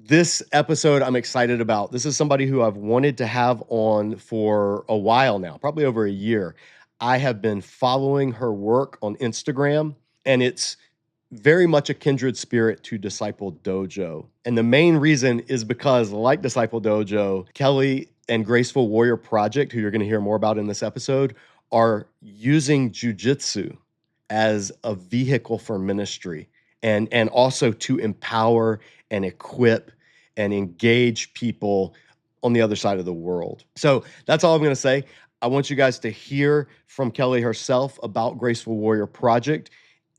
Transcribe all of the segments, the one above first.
This episode I'm excited about. This is somebody who I've wanted to have on for a while now, probably over a year. I have been following her work on Instagram, and it's very much a kindred spirit to Disciple Dojo. And the main reason is because, like Disciple Dojo, Kelly and Graceful Warrior Project, who you're going to hear more about in this episode, are using jiu-jitsu as a vehicle for ministry and also to empower and equip and engage people on the other side of the world. So that's all I'm going to say. I want you guys to hear from Kelly herself about Graceful Warrior Project.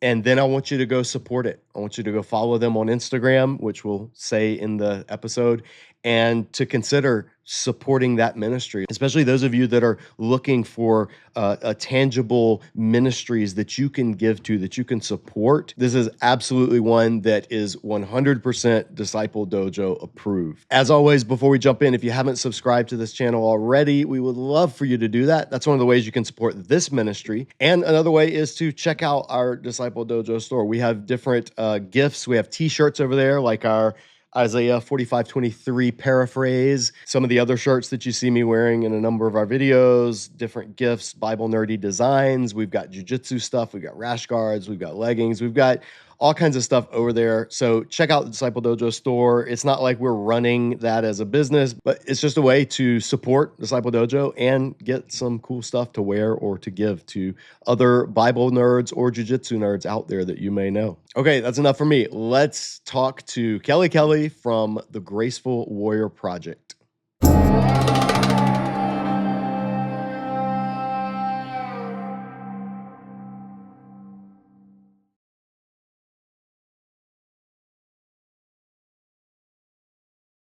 And then I want you to go support it. I want you to go follow them on Instagram, which we'll say in the episode, and to consider supporting that ministry, especially those of you that are looking for a tangible ministries that you can give to, that you can support. This is absolutely one that is 100% Disciple Dojo approved. As always, before we jump in, if you haven't subscribed to this channel already, we would love for you to do that. That's one of the ways you can support this ministry. And another way is to check out our Disciple Dojo store. We have different gifts. We have t-shirts over there, like our Isaiah 45:23 paraphrase, some of the other shirts that you see me wearing in a number of our videos, different gifts, Bible nerdy designs. We've got jiu-jitsu stuff. We've got rash guards. We've got leggings. We've got all kinds of stuff over there. So check out the Disciple Dojo store. It's not like we're running that as a business, but it's just a way to support Disciple Dojo and get some cool stuff to wear or to give to other Bible nerds or jiu-jitsu nerds out there that you may know. Okay, that's enough for me. Let's talk to Kelly from the Graceful Warrior Project.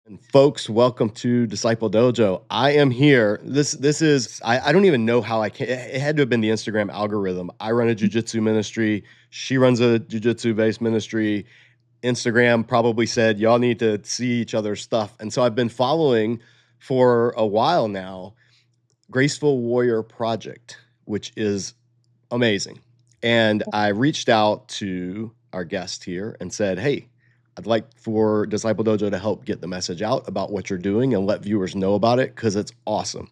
And folks, welcome to Disciple Dojo. I am here. This is I don't even know how I can. It had to have been the Instagram algorithm. I run a jiu-jitsu ministry. She runs a jiu-jitsu based ministry. Instagram probably said y'all need to see each other's stuff, and so I've been following for a while now Graceful Warrior Project, which is amazing. And I reached out to our guest here and said, hey, I'd like for Disciple Dojo to help get the message out about what you're doing and let viewers know about it because it's awesome.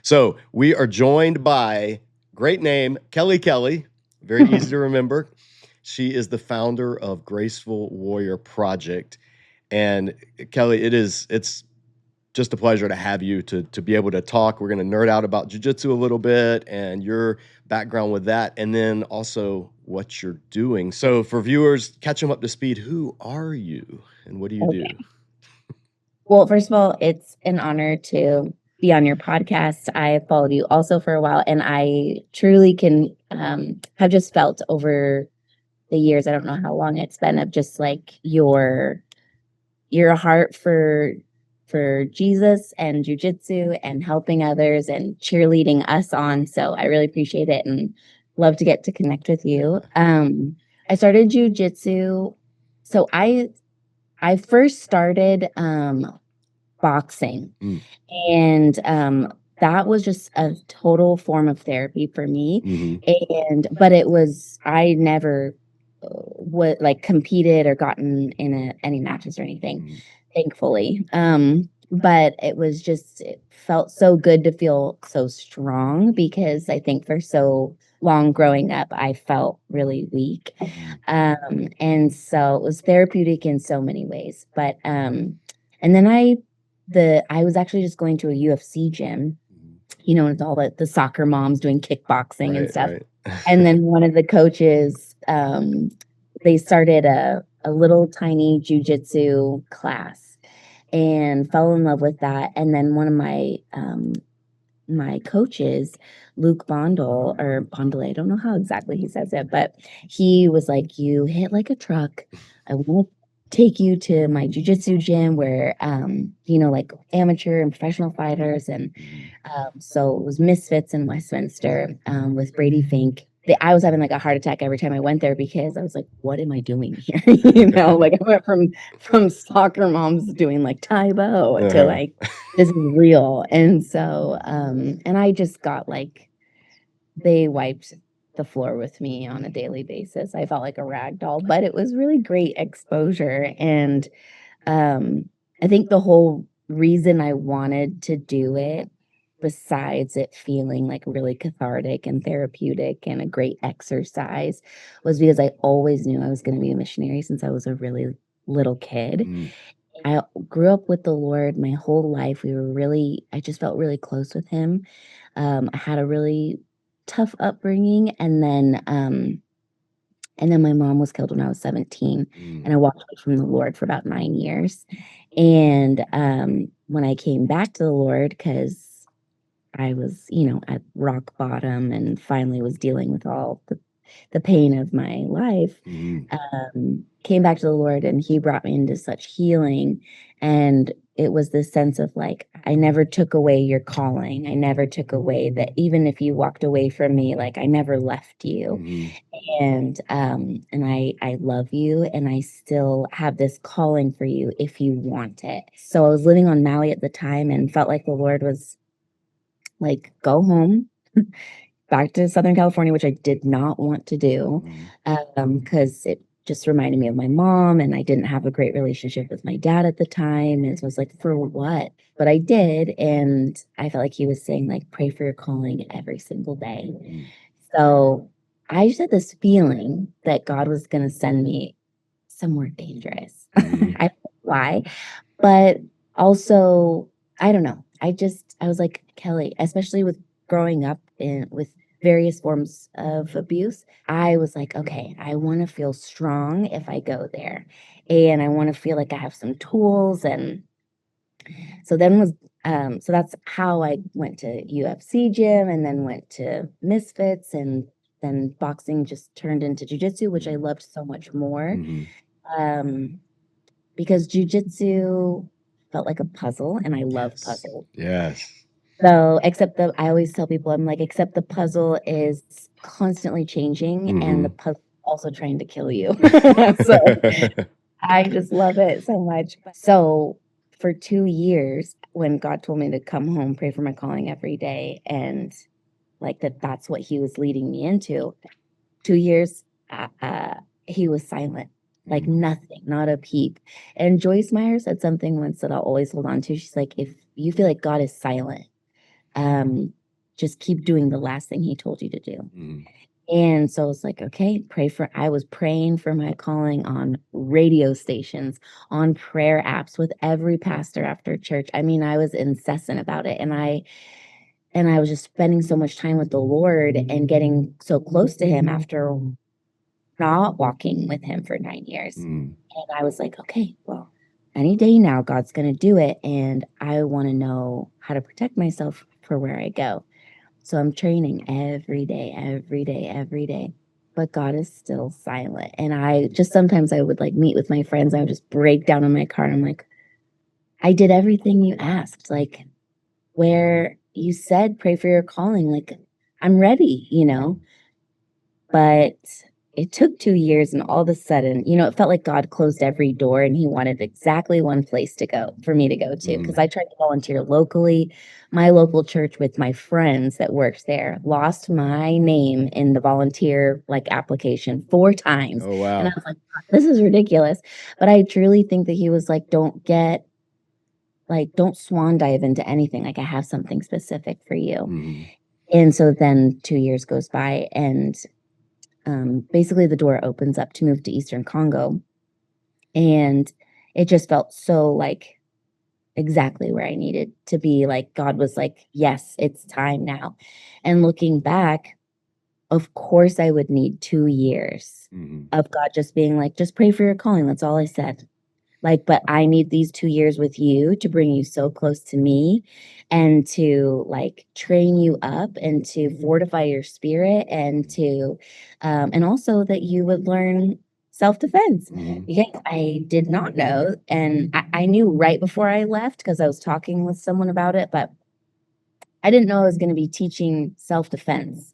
So we are joined by, great name, Kelly. Very easy to remember. She is the founder of Graceful Warrior Project. And Kelly, it's just a pleasure to have you to be able to talk. We're going to nerd out about jiu-jitsu a little bit and your background with that, and then also what you're doing. So for viewers, catch them up to speed. Who are you and what do you do? Well, first of all, it's an honor to be on your podcast. I followed you also for a while, and I truly can have just felt over the years, I don't know how long it's been, of just like your heart for Jesus and jujitsu and helping others and cheerleading us on. So I really appreciate it and love to get to connect with you. I started jujitsu. So I first started boxing, and that was just a total form of therapy for me. But it was, I never would like competed or gotten in any matches or anything, thankfully. But it was just, it felt so good to feel so strong because I think for so long growing up, I felt really weak. And so it was therapeutic in so many ways. But and then I was actually just going to a UFC gym, you know, it's all the soccer moms doing kickboxing and stuff. And then one of the coaches, they started a little tiny jujitsu class and fell in love with that. And then one of my coaches, Luke Bondel or Bondele, I don't know how exactly he says it, but he was like, you hit like a truck. I want to take you to my jujitsu gym where, you know, like amateur and professional fighters. And so it was Misfits in Westminster with Brady Fink. I was having like a heart attack every time I went there because I was like, what am I doing here? You know, like I went from soccer moms doing like Taibo to like, this is real. And so, and I just got like, they wiped the floor with me on a daily basis. I felt like a rag doll, but it was really great exposure. And I think the whole reason I wanted to do it, besides it feeling like really cathartic and therapeutic and a great exercise, was because I always knew I was going to be a missionary since I was a really little kid. I grew up with the Lord my whole life. I just felt really close with him. I had a really tough upbringing, and then my mom was killed when I was 17, and I walked away from the Lord for about 9 years. And, when I came back to the Lord, because I was, at rock bottom and finally was dealing with all the pain of my life, came back to the Lord, and he brought me into such healing, and it was this sense of, like, I never took away your calling. I never took away that even if you walked away from me, like, I never left you. And I love you, and I still have this calling for you if you want it. So I was living on Maui at the time and felt like the Lord was like, go home back to Southern California, which I did not want to do, because it just reminded me of my mom, and I didn't have a great relationship with my dad at the time. And so I was like, for what? But I did, and I felt like he was saying, like, pray for your calling every single day. So I just had this feeling that God was going to send me somewhere dangerous. I don't know why, but also, I don't know. I was like, Kelly, especially with growing up with various forms of abuse, I was like, okay, I want to feel strong if I go there. And I want to feel like I have some tools. And so then was so that's how I went to UFC gym, and then went to Misfits, and then boxing just turned into jiu-jitsu, which I loved so much more. Um, because jiu-jitsu felt like a puzzle, and I love puzzles. Yes. So, I always tell people, I'm like, except the puzzle is constantly changing, and the puzzle also trying to kill you. So I just love it so much. So for 2 years, when God told me to come home, pray for my calling every day, and like that's what he was leading me into, 2 years, he was silent, like nothing, not a peep. And Joyce Meyer said something once that I'll always hold on to. She's like, if you feel like God is silent, just keep doing the last thing he told you to do. And so it's like, okay, I was praying for my calling on radio stations, on prayer apps with every pastor after church. I mean, I was incessant about it. And I was just spending so much time with the Lord and getting so close to him after not walking with him for 9 years. And I was like, okay, well, any day now, God's going to do it. And I want to know how to protect myself for where I go. So I'm training every day, every day, every day. But God is still silent. And sometimes I would like meet with my friends. I would just break down in my car. And I'm like, I did everything you asked. Like, where you said, pray for your calling. Like, I'm ready. But it took 2 years, and all of a sudden, it felt like God closed every door, and he wanted exactly one place for me to go to. Because I tried to volunteer locally. My local church with my friends that worked there lost my name in the volunteer like application 4 times. Oh, wow. And I was like, this is ridiculous. But I truly think that he was like, don't swan dive into anything. Like, I have something specific for you. And so then 2 years goes by, and basically the door opens up to move to Eastern Congo. And it just felt so like exactly where I needed to be. Like, God was like, yes, it's time now. And looking back, of course I would need 2 years of God just being like, just pray for your calling. That's all I said. Like, but I need these 2 years with you to bring you so close to me, and to like train you up, and to fortify your spirit, and also that you would learn self-defense. Because I did not know. And I knew right before I left, because I was talking with someone about it, but I didn't know I was going to be teaching self-defense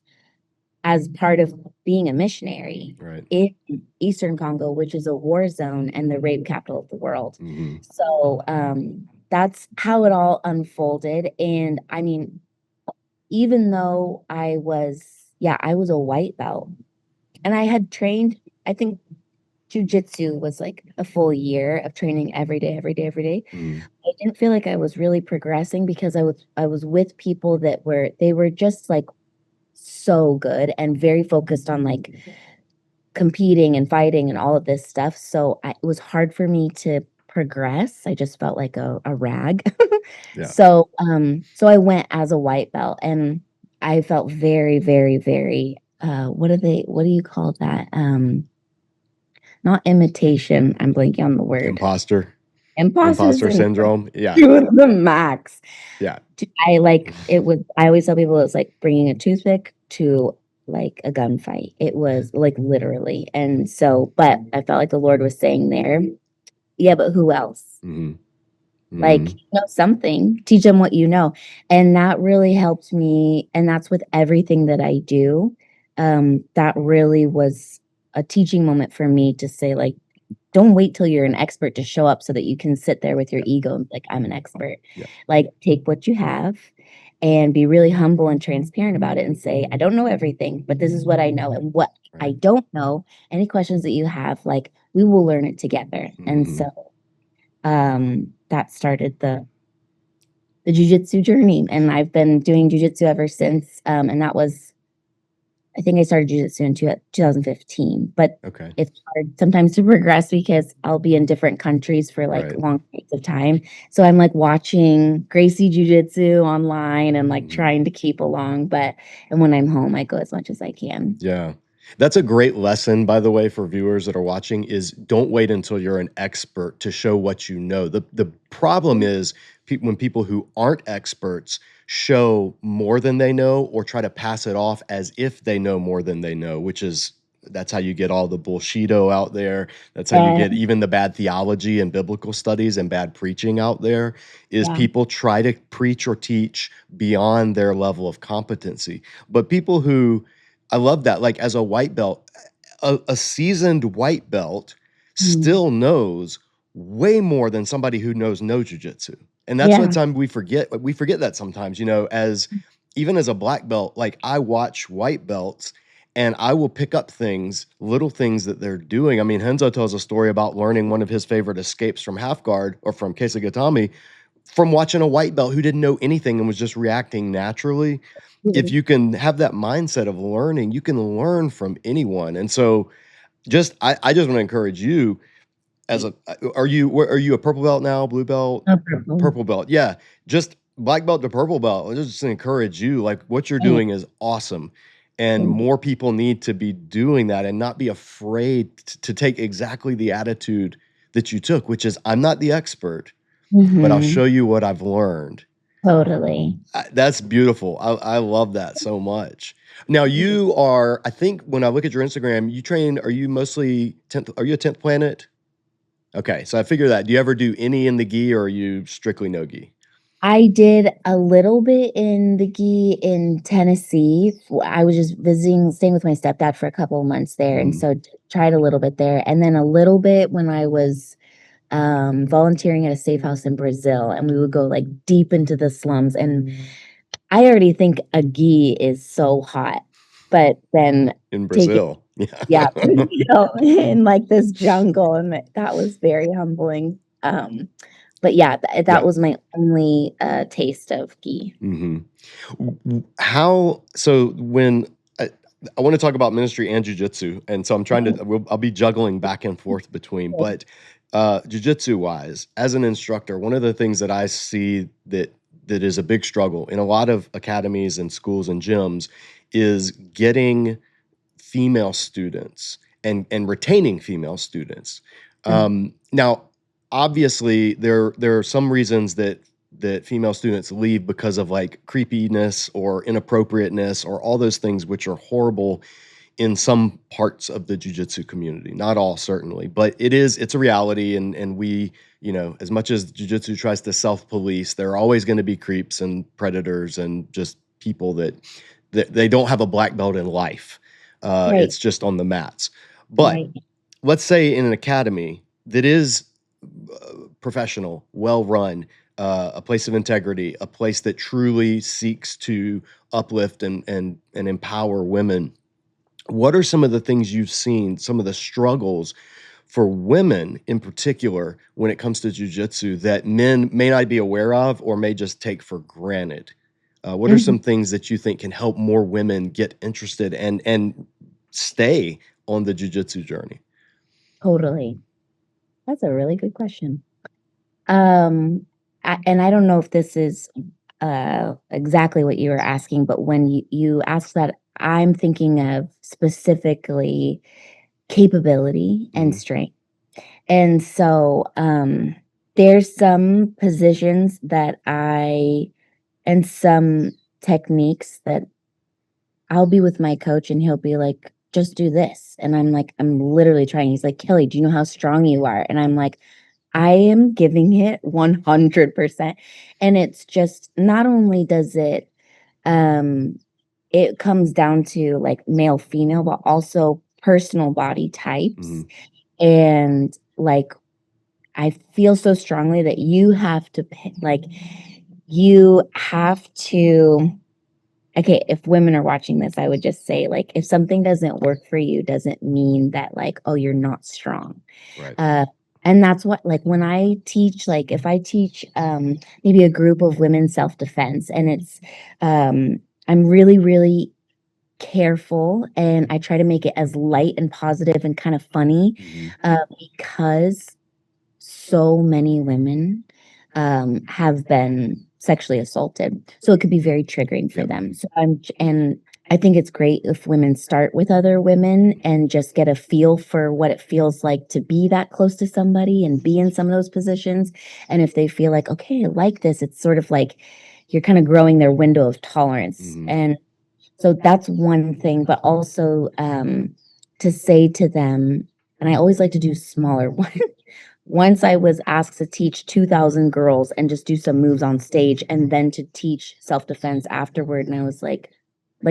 as part of being a missionary in Eastern Congo, which is a war zone and the rape capital of the world. So that's how it all unfolded. And I mean, even though I was a white belt, and I had trained, I think jiu-jitsu was like a full year of training every day, every day, every day. I didn't feel like I was really progressing because I was with people that they were just like so good and very focused on like competing and fighting and all of this stuff. So it was hard for me to progress. I just felt like a rag. Yeah. So I went as a white belt and I felt very, very, very what do you call that? Not imitation. I'm blanking on the word. Imposter. Imposter Imposter syndrome syndrome. Yeah. to the max. Yeah. I like it was I always tell people it's like bringing a toothpick to like a gunfight. It was like literally. And so, but I felt like the Lord was saying there, yeah, but who else? Mm-hmm. Like, Mm-hmm. something, teach them what you know. And that really helped me. And that's with everything that I do. That really was a teaching moment for me to say, like, don't wait till you're an expert to show up so that you can sit there with your Yeah. ego and be like, I'm an expert. Yeah. Like, take what you have and be really humble and transparent about it and say, I don't know everything, but this is what I know. And what I Right. don't know, any questions that you have, like, we will learn it together. And Mm-hmm. so that started the jujitsu journey. And I've been doing jujitsu ever since. And that was I think I started jujitsu in 2015, but Okay. it's hard sometimes to progress because I'll be in different countries for like Right. long periods of time. So I'm like watching Gracie Jiu-Jitsu online and like Mm-hmm. trying to keep along. And when I'm home, I go as much as I can. Yeah. That's a great lesson, by the way, for viewers that are watching is don't wait until you're an expert to show what you know. The problem is when people who aren't experts show more than they know or try to pass it off as if they know more than they know, which is that's how you get all the bullshito out there. That's how you Yeah, get even the bad theology and biblical studies and bad preaching out there is yeah. people try to preach or teach beyond their level of competency. But people who I love that. Like as a white belt, a seasoned white belt Mm. still knows way more than somebody who knows no jujitsu. And that's what Yeah. time we forget. We forget that sometimes, as even as a black belt, like I watch white belts and I will pick up things, little things that they're doing. I mean, Henzo tells a story about learning one of his favorite escapes from half guard or from Kesagatami from watching a white belt who didn't know anything and was just reacting naturally. If you can have that mindset of learning, you can learn from anyone. And so I just want to encourage you as a are you a purple belt now, blue belt, No problem. purple belt? Yeah. Just black belt to purple belt. I just encourage you. Like what you're Thank doing is awesome. And you. more people need to be doing that and not be afraid to take exactly the attitude that you took, which is I'm not the expert, but I'll Mhm. show you what I've learned. Totally. That's beautiful. I love that so much. Now you are, I think when I look at your Instagram, you train, are you mostly 10th, are you a 10th planet? Okay, so I figure that. Do you ever do any in the gi or are you strictly no gi? I did a little bit in the gi in Tennessee. I was just staying with my stepdad for a couple of months there, and Mm, so tried a little bit there, and then a little bit when I was volunteering at a safe house in Brazil, and we would go like deep into the slums. And I already think a gi is so hot, but then in take it, Brazil. Yeah. yeah, in like this jungle, and that was very humbling. But yeah, that Yeah. was my only, taste of ghee. Mhm. How so when I want to talk about ministry and jujitsu, and so I'm trying to I'll be juggling back and forth between, but jujitsu wise, as an instructor, one of the things that I see that is a big struggle in a lot of academies and schools and gyms is getting female students and retaining female students. Yeah, Now, obviously, there are some reasons that female students leave because of like creepiness or inappropriateness or all those things which are horrible in some parts of the jujitsu community. Not all, certainly, but it's a reality, and we, as much as jujitsu tries to self-police, there are always going to be creeps and predators and just people that they don't have a black belt in life. right, It's just on the mats. But right. let's say in an academy that is professional, well run, a place of integrity, a place that truly seeks to uplift and empower women. What are some of the things you've seen, some of the struggles for women in particular when it comes to jiu-jitsu that men may not be aware of or may just take for granted? What are some Mhm. things that you think can help more women get interested and stay on the jiu-jitsu journey? Totally. That's a really good question. Um, and I don't know if this is, exactly what you were asking, but when you asked that, I'm thinking of specifically capability and Mhm. strength. And so, there's some positions that I and some techniques that I'll be with my coach and he'll be like, "Just do this." And I'm like, I'm literally trying. He's like, "Kelly, do you know how strong you are?" And I'm like, I am giving it 100%. And it's just not only does it, um it comes down to, like, male, female, but also personal body types. Mhm. And, like, I feel so strongly that you have to okay, if women are watching this, I would just say, like, if something doesn't work for you, doesn't mean that, like, oh, you're not strong. Right. Uh, and that's what like, when I teach, like, if I teach, maybe a group of women self-defense and I'm really, really careful and I try to make it as light and positive and kind of funny, Mhm. because so many women, have been sexually assaulted, so it could be very triggering for Yep. them. So I think it's great if women start with other women and just get a feel for what it feels like to be that close to somebody and be in some of those positions, and if they feel like, "Okay, I like this," it's sort of like you're kinda growing their window of tolerance, Mhm. and so that's one thing, but also, to say to them and I always like to do smaller ones. Once I was asked to teach 2,000 girls and just do some moves on stage and then to teach self-defense afterward, and I was like,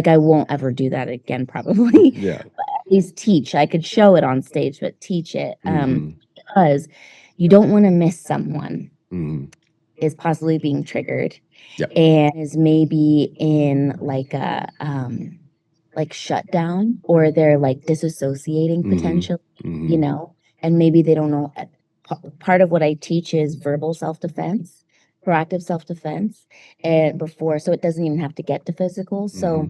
I won't ever do that again probably, Yeah. but at least teach. I could show it on stage, but teach it, Mhm. because you don't wanna miss someone Mhm. is possibly being triggered Yep. and is maybe in like shutdown or they're like disassociating Mhm. potentially, you Mhm. know, and maybe they don't know. Part of what I teach is verbal self-defense, proactive self-defense, and before, so it doesn't even have to get to physical. So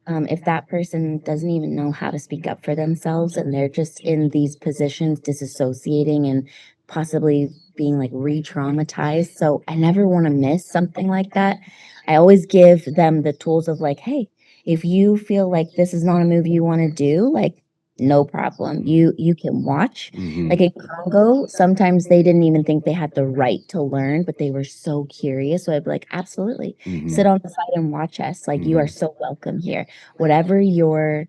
Mhm. if that person doesn't even know how to speak up for themselves and they're just in these positions disassociating and possibly being like re-traumatized. So I never want to miss something like that. I always give them the tools of like, hey, if you feel like this is not a movie you want to do, like no problem. You can watch. Like Mhm. in Congo, sometimes they didn't even think they had the right to learn, but they were so curious. So I'd be like, absolutely. Sit Mhm. on the side and watch us. Like you are Mhm. so welcome here. Whatever your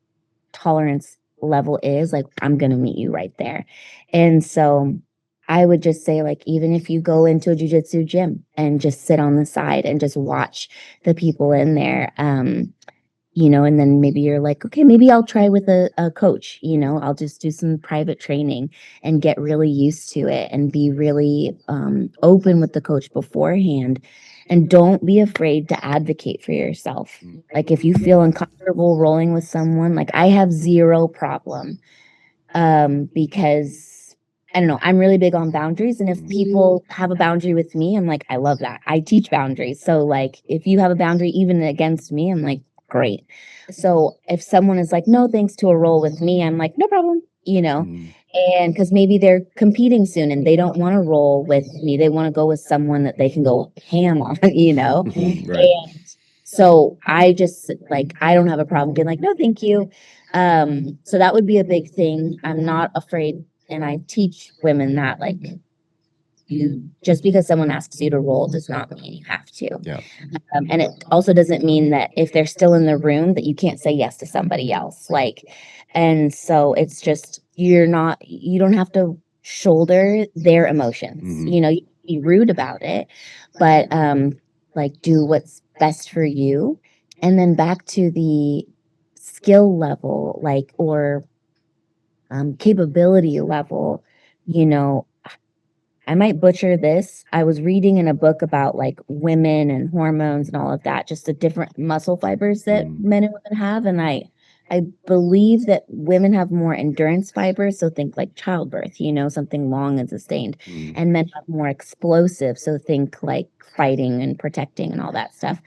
tolerance level is, like, I'm gonna meet you right there. And so I would just say, like, even if you go into a jujitsu gym and just sit on the side and just watch the people in there, and then maybe you're like, okay, maybe I'll try with a coach, I'll just do some private training and get really used to it and be really open with the coach beforehand. And don't be afraid to advocate for yourself. Like if you feel uncomfortable rolling with someone, like I have zero problem because I don't know, I'm really big on boundaries. And if people have a boundary with me, I'm like, I love that. I teach boundaries. So, like, if you have a boundary even against me, I'm like, great. So, if someone is like, no, thanks to a role with me, I'm like, no problem. Mhm. And because maybe they're competing soon and they don't want to roll with me, they want to go with someone that they can go ham on. Right. So I just like I don't have a problem being like, "No, thank you." So that would be a big thing. I'm not afraid, and I teach women that like you just because someone asks you to roll does not mean you have to. Yeah. And it also doesn't mean that if they're still in the room that you can't say yes to somebody else. And so it's just you don't have to shoulder their emotions. Mhm. You can be rude about it, but like do what's best for you. And then back to the skill level, like or capability level, you know, I might butcher this. I was reading in a book about like women and hormones and all of that, just the different muscle fibers that Mhm. men and women have. And I I believe that women have more endurance fibers, so think like childbirth, something long and sustained. And men have more explosive, so think like fighting and protecting and all that stuff.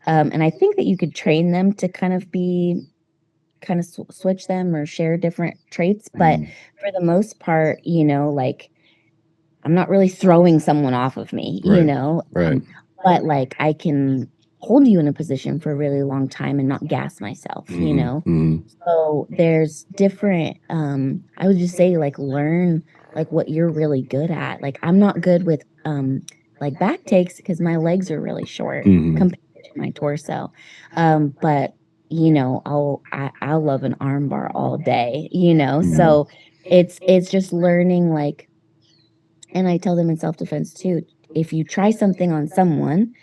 And I think that you could train them to kind of switch them or share different traits, but for the most part, like I'm not really throwing someone off of me, Right. but like I can hold you in a position for a really long time and not gas myself, So there's different, I would just say like learn like what you're really good at. Like I'm not good with like back takes because my legs are really short compared to my torso. But I'll love an arm bar all day, So it's just learning like, and I tell them in self-defense too, if you try something on someone,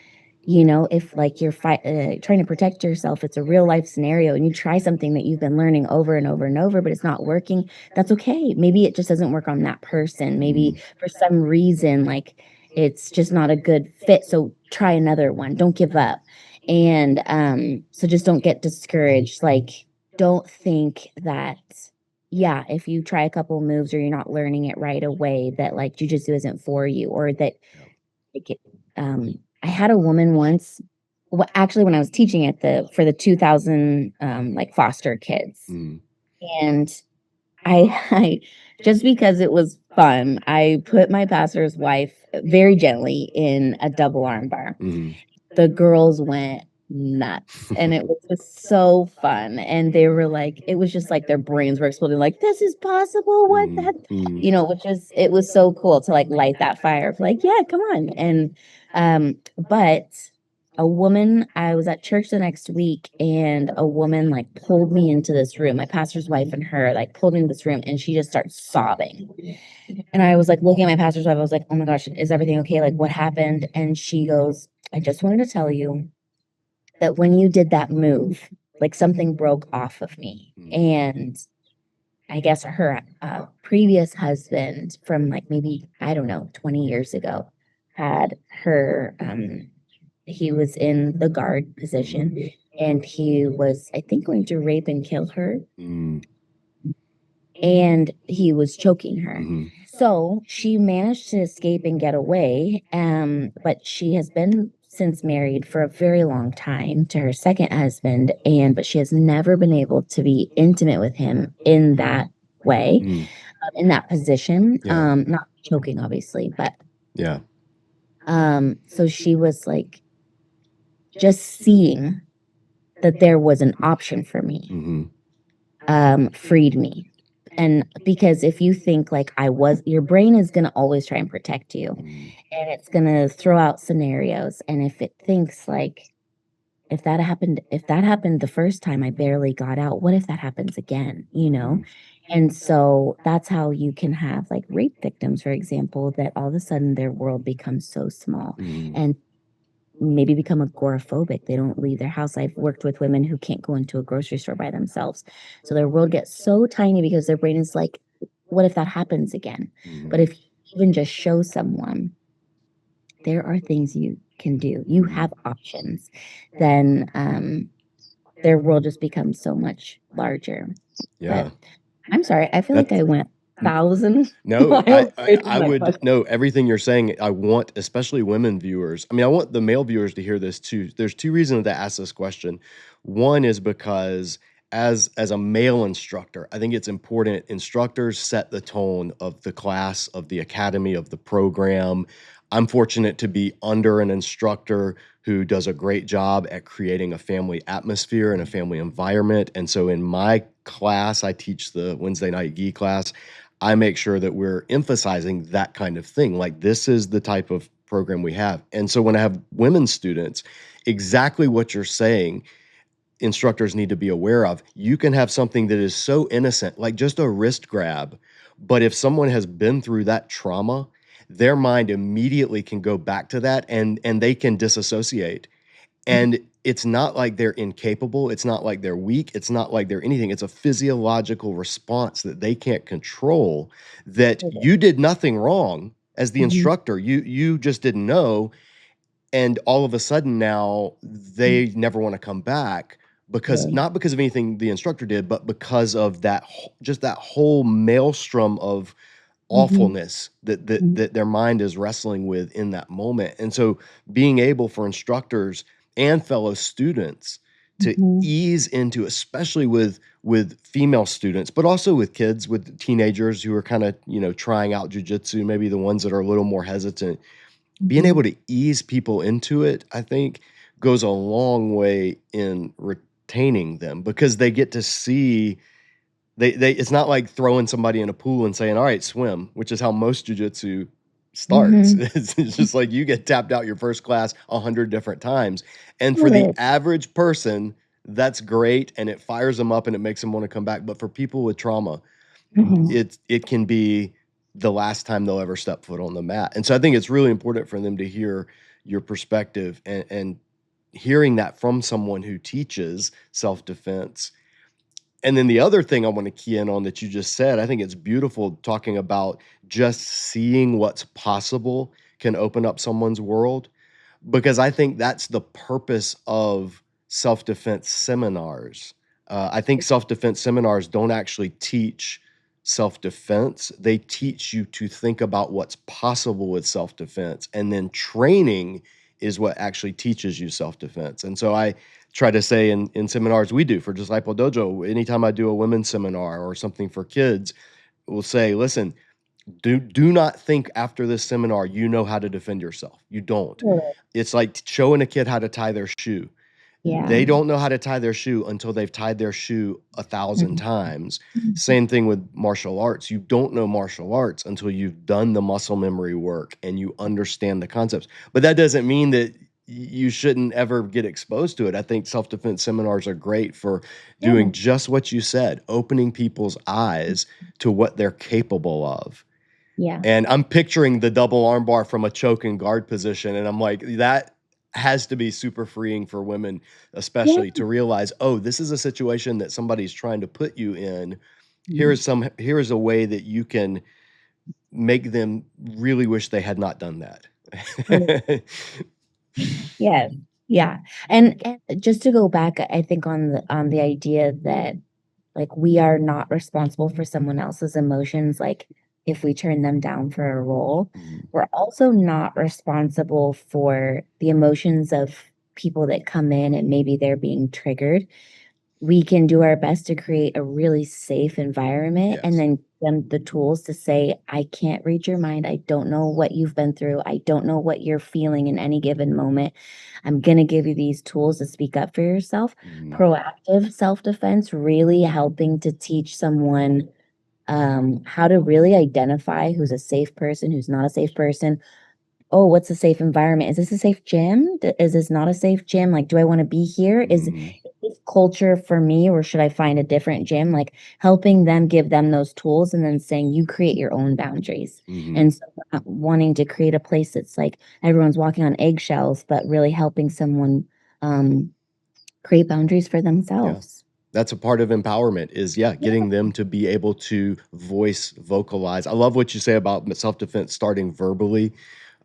if like you're trying to protect yourself, it's a real life scenario and you try something that you've been learning over and over and over, but it's not working, that's okay. Maybe it just doesn't work on that person. Maybe for some reason, like it's just not a good fit. So try another one. Don't give up. And so just don't get discouraged. Like, don't think that, yeah, if you try a couple moves or you're not learning it right away, that like jujitsu isn't for you, or that like, I had a woman once, actually when I was teaching at for the 2000 like foster kids, and I just because it was fun, I put my pastor's wife very gently in a double arm bar. The girls went nuts and it was just so fun, and they were like, it was just like their brains were exploding, like this is possible, what that, which is, it was so cool to like light that fire of like, yeah, come on. And but a woman, I was at church the next week and a woman like pulled me into this room, my pastor's wife and her like pulled me into this room, and she just started sobbing. And I was like looking at my pastor's wife, I was like, oh my gosh, is everything okay, like what happened? And she goes, I just wanted to tell you that when you did that move, like something broke off of me. And I guess her previous husband from like maybe, I don't know, 20 years ago had her, he was in the guard position and he was, I think, going to rape and kill her. And he was choking her. So she managed to escape and get away. But she has been since married for a very long time to her second husband, but she has never been able to be intimate with him in that way, in that position. Not choking, obviously, but Yeah. so she was like, just seeing that there was an option for me, freed me. And because if you think like your brain is going to always try and protect you, and it's going to throw out scenarios. And if it thinks like, if that happened the first time, I barely got out, what if that happens again, And so that's how you can have like rape victims, for example, that all of a sudden their world becomes so small and maybe become agoraphobic. They don't leave their house. I've worked with women who can't go into a grocery store by themselves. So their world gets so tiny because their brain is like, what if that happens again? But if you even just show someone there are things you can do, you have options, then their world just becomes so much larger. Yeah. But I'm sorry, I feel like I went 1,000 No, miles away from I my would question. no, everything you're saying, I want especially women viewers. I mean, I want the male viewers to hear this too. There's two reasons to ask this question. One is because as a male instructor, I think it's important instructors set the tone of the class, of the academy, of the program. I'm fortunate to be under an instructor who does a great job at creating a family atmosphere and a family environment. And so in my class, I teach the Wednesday night gi class. I make sure that we're emphasizing that kind of thing. Like, this is the type of program we have. And so when I have women students, exactly what you're saying, instructors need to be aware of. You can have something that is so innocent, like just a wrist grab. But if someone has been through that trauma, their mind immediately can go back to that and they can disassociate. And it's not like they're incapable. It's not like they're weak. It's not like they're anything. It's a physiological response that they can't control, that you did nothing wrong as the instructor. You just didn't know. And all of a sudden now they never want to come back. because Really. not because of anything the instructor did, but because of just that whole maelstrom of Mhm. awfulness that that Mhm. that their mind is wrestling with in that moment. And so being able for instructors and fellow students to Mhm. ease into, especially with female students, but also with kids, with teenagers who are kind of, trying out jujitsu, maybe the ones that are a little more hesitant, being able Mhm. to ease people into it, I think goes a long way in retaining them because they get to see they it's not like throwing somebody in a pool and saying, "All right, swim," which is how most jujitsu starts. Mhm. It's just like you get tapped out your first class 100 different times. And for the Right. average person, that's great and it fires them up and it makes them wanna come back. But for people with trauma, Mhm. it can be the last time they'll ever step foot on the mat. And so I think it's really important for them to hear your perspective and hearing that from someone who teaches self-defense. And then the other thing I want to key in on that you just said, I think it's beautiful talking about just seeing what's possible can open up someone's world because I think that's the purpose of self-defense seminars. I think self-defense seminars don't actually teach self-defense. They teach you to think about what's possible with self-defense, and then training is what actually teaches you self-defense. And so I try to say in seminars we do for Disciple Dojo, anytime I do a women's seminar or something for kids, we'll say, listen, do not think after this seminar you know how to defend yourself. You don't. Really. It's like showing a kid how to tie their shoe. They Yeah. don't know how to tie their shoe until they've tied their shoe 1,000 Mhm. times. Mhm. Same thing with martial arts. You don't know martial arts until you've done the muscle memory work and you understand the concepts. But that doesn't mean that you shouldn't ever get exposed to it. I think self-defense seminars are great for Yeah. doing just what you said, opening people's eyes to what they're capable of. Yeah. And I'm picturing the double armbar from a choke and guard position, and I'm like, that has to be super freeing for women, Yeah. especially to realize, "Oh, this is a situation that somebody's trying to put you in. Mhm. Here is a way that you can make them really wish they had not done Right. that." Yes. Yeah. And just to go back, I think on the idea that like we are not responsible for someone else's emotions, like if we turn them down for a role, Mhm. we're also not responsible for the emotions of people that come in and maybe they're being triggered. We can do our best to create a really safe environment and Yes. then give them the tools to say, I can't read your mind. I don't know what you've been through. I don't know what you're feeling in any given moment. I'm going to give you these tools to speak up for yourself. Mhm. Proactive self defense, really helping to teach someone how to really identify who's a safe person, who's not a safe person. Oh, what's a safe environment? Is this a safe gym? Is this not a safe gym? Like, do I want to be here? Mhm. Is this culture for me, or should I find a different gym? Like, helping them, give them those tools, and then saying you create your own boundaries. Mhm. And so not wanting to create a place that's like everyone's walking on eggshells, but really helping someone um, create boundaries for Yeah. themselves. That's a part of empowerment is, yeah, Yeah. getting them to be able to vocalize. I love what you say about self-defense starting verbally,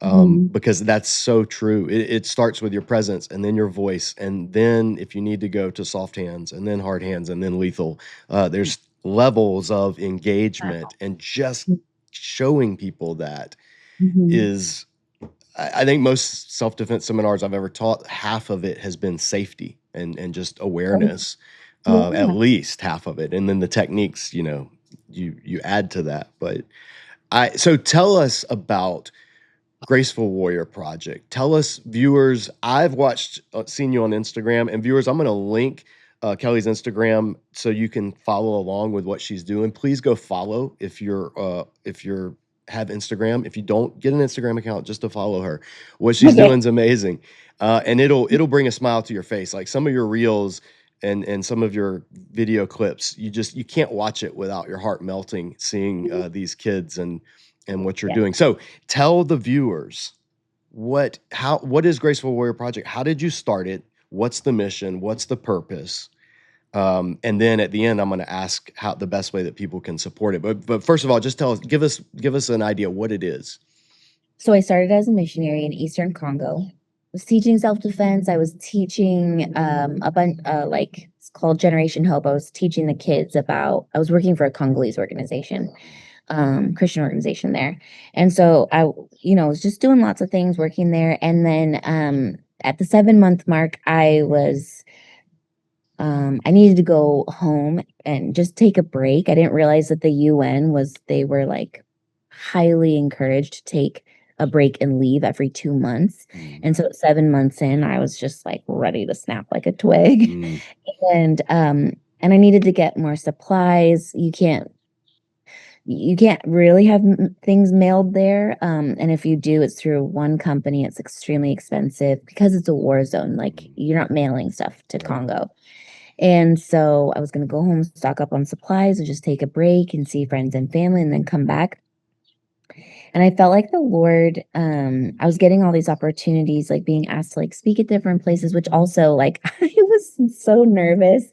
Mhm. because that's so true. It starts with your presence and then your voice, and then if you need to go to soft hands and then hard hands and then lethal, there's levels of engagement, and just showing people that Mhm. is I think most self-defense seminars I've ever taught, half of it has been safety and just Oh, awareness, at yeah. least half of it, and then the techniques, you add to that. But I so tell us about Graceful Warrior Project. Tell us, viewers. I've seen you on Instagram, and viewers, I'm going to link Kelly's Instagram so you can follow along with what she's doing. Please go follow if you're have Instagram. If you don't, get an Instagram account just to follow her. What she's Okay. doing is amazing, and it'll bring a smile to your face. Like some of your reels and some of your video clips, you can't watch it without your heart melting, seeing these kids and what you're Yeah. doing. So tell the viewers what is Graceful Warrior Project? How did you start it? What's the mission? What's the purpose? And then at the end, I'm going to ask how the best way that people can support it. But first of all, just give us an idea what it is. So I started as a missionary in Eastern Congo. I was teaching self-defense. I was teaching a bunch like It's called Generation Hope. I was teaching the kids about, I was working for a Congolese organization, Christian organization there. And so I, was just doing lots of things working there. And then at the 7-month mark, I needed to go home and just take a break. I didn't realize that the UN they were like highly encouraged to take a break and leave every 2 months. And so 7 months in, I was just like ready to snap like a twig. And I needed to get more supplies. You can't really have things mailed there. And if you do, it's through one company. It's extremely expensive because it's a war zone. Like you're not mailing stuff to Congo. And so I was going to go home, stock up on supplies, and just take a break and see friends and family, and then come back. And I felt like the Lord, I was getting all these opportunities, like being asked to like speak at different places, which also like I was so nervous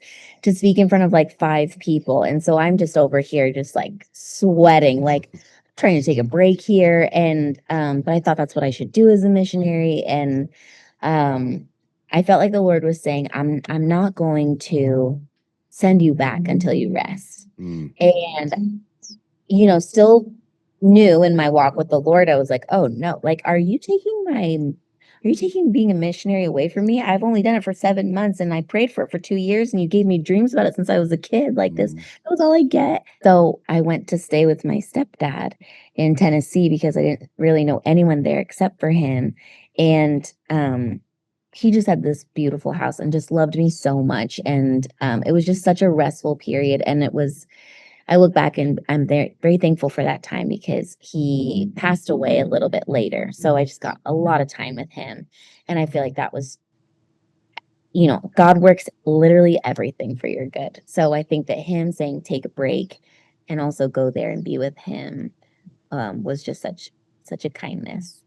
to speak in front of like 5 people. And so I'm just over here just like sweating, like trying to take a break here. And but I thought that's what I should do as a missionary. And I felt like the Lord was saying, I'm not going to send you back until you rest. And still new in my walk with the Lord, I was like, oh no, like, are you taking being a missionary away from me? I've only done it for 7 months and I prayed for it for 2 years and you gave me dreams about it since I was a kid. Like this, that was all I get. So I went to stay with my stepdad in Tennessee because I didn't really know anyone there except for him. And he just had this beautiful house and just loved me so much. And it was just such a restful period. And I look back and I'm very, very thankful for that time because he passed away a little bit later. So I just got a lot of time with him. And I feel like that was, God works literally everything for your good. So I think that him saying take a break and also go there and be with him was just such a kindness.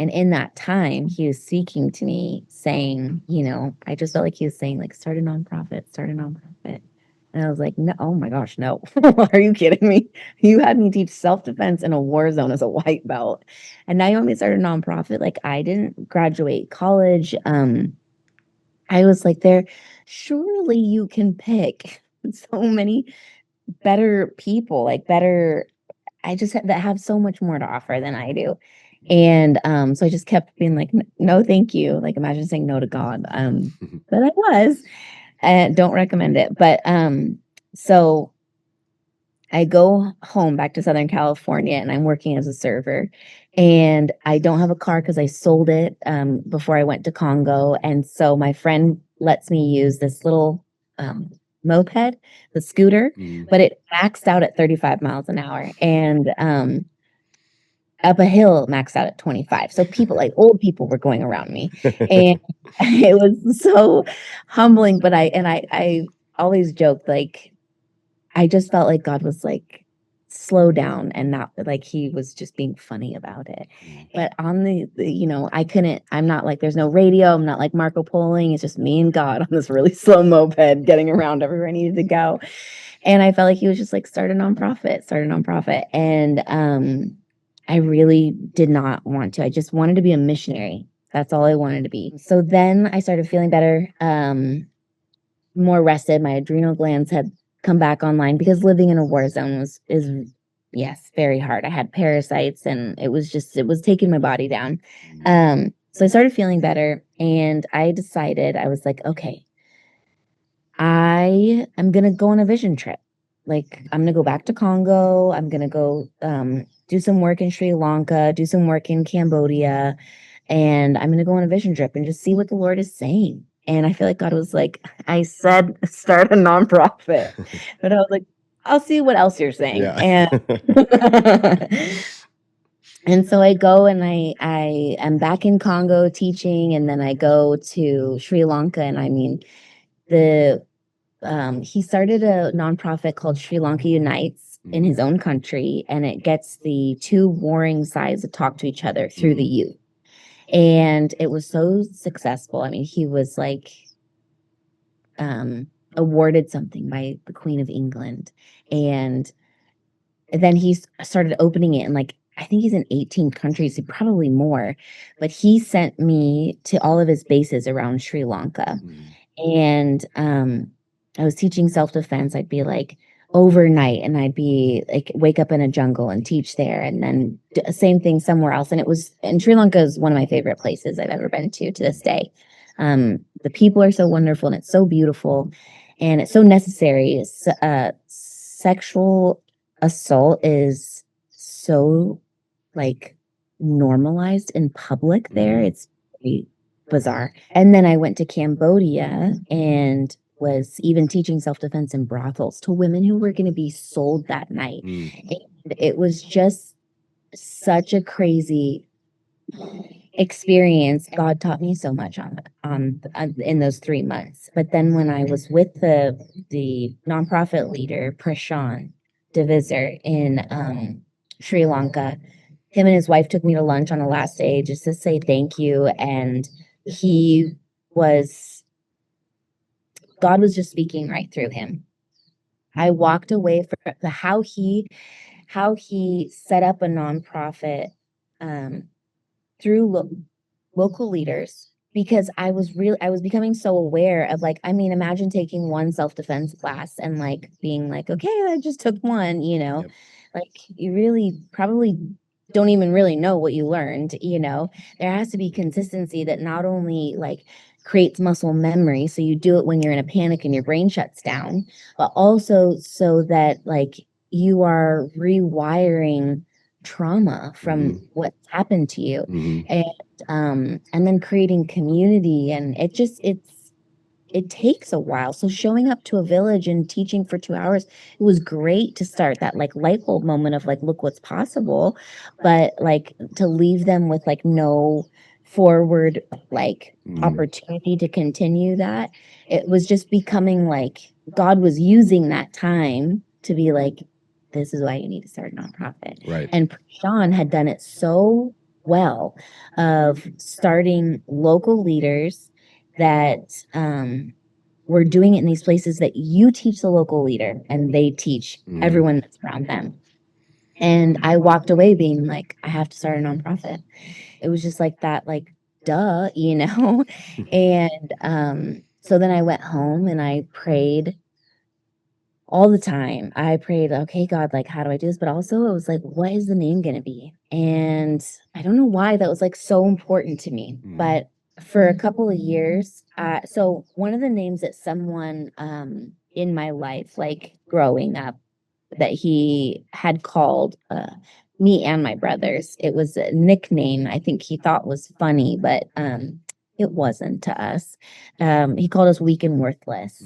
And in that time, he was speaking to me saying, I just felt like he was saying, like, start a nonprofit, start a nonprofit. And I was like, no, oh my gosh, no. Are you kidding me? You had me teach self-defense in a war zone as a white belt. And now you want me to start a nonprofit? Like I didn't graduate college. I was like, surely you can pick so many better people, like better, that have so much more to offer than I do. And so I just kept being like, no, thank you. Like imagine saying no to God. But I was. Don't recommend it. But so I go home back to Southern California and I'm working as a server. And I don't have a car because I sold it before I went to Congo. And so my friend lets me use this little moped, the scooter, but it maxed out at 35 miles an hour. And up a hill maxed out at 25. So people, like old people, were going around me. And it was so humbling. But I always joked, like, I just felt like God was like, slow down, and not like he was just being funny about it. But on I'm not like, there's no radio. I'm not like Marco Poloing. It's just me and God on this really slow moped getting around everywhere I needed to go. And I felt like he was just like, start a nonprofit. And I really did not want to. I just wanted to be a missionary. That's all I wanted to be. So then I started feeling better, more rested. My adrenal glands had come back online because living in a war zone is yes, very hard. I had parasites and it was taking my body down. So I started feeling better and I decided, I was like, okay, I am gonna go on a vision trip. Like I'm gonna go back to Congo. I'm gonna go do some work in Sri Lanka, do some work in Cambodia, and I'm gonna go on a vision trip and just see what the Lord is saying. And I feel like God was like, I said start a nonprofit. But I was like, I'll see what else you're saying. Yeah. And so I go and I am back in Congo teaching, and then I go to Sri Lanka, and I mean he started a nonprofit called Sri Lanka Unites in his own country, and it gets the 2 warring sides to talk to each other through the youth. And it was so successful. I mean, he was like awarded something by the Queen of England. And then he started opening it, and like I think he's in 18 countries, probably more. But he sent me to all of his bases around Sri Lanka. And I was teaching self-defense. I'd be like overnight, and I'd be like wake up in a jungle and teach there, and then same thing somewhere else. And it was, and Sri Lanka is one of my favorite places I've ever been to this day. The people are so wonderful, and it's so beautiful, and it's so necessary. Sexual assault is so like normalized in public there. It's very bizarre. And then I went to Cambodia and was even teaching self-defense in brothels to women who were going to be sold that night. And it was just such a crazy experience. God taught me so much on in those 3 months. But then when I was with the nonprofit leader Prashant Divisor in Sri Lanka, him and his wife took me to lunch on the last day just to say thank you. And he was, God was just speaking right through him. I walked away from how he set up a nonprofit through local leaders, because I was becoming so aware of, like, I mean, imagine taking one self-defense class and like being like, okay, I just took one, Yep. like you really probably don't even really know what you learned. There has to be consistency that not only like creates muscle memory, so you do it when you're in a panic and your brain shuts down, but also so that like you are rewiring trauma from what happened to you. And then creating community, and it takes a while. So showing up to a village and teaching for 2 hours, it was great to start that like light bulb moment of like, look what's possible. But like to leave them with like no forward like opportunity to continue that, it was just becoming like God was using that time to be like, this is why you need to start a nonprofit. Right. And Sean had done it so well of starting local leaders that we're doing it in these places that you teach the local leader and they teach everyone that's around them. And I walked away being like, I have to start a nonprofit. It was just like that, like, duh. And so then I went home and I prayed all the time. I prayed, okay, God, like, how do I do this? But also, it was like, what is the name going to be? And I don't know why that was like so important to me. But for a couple of years, so one of the names that someone in my life, like growing up, that he had called me and my brothers, it was a nickname I think he thought was funny, but it wasn't to us. He called us weak and worthless.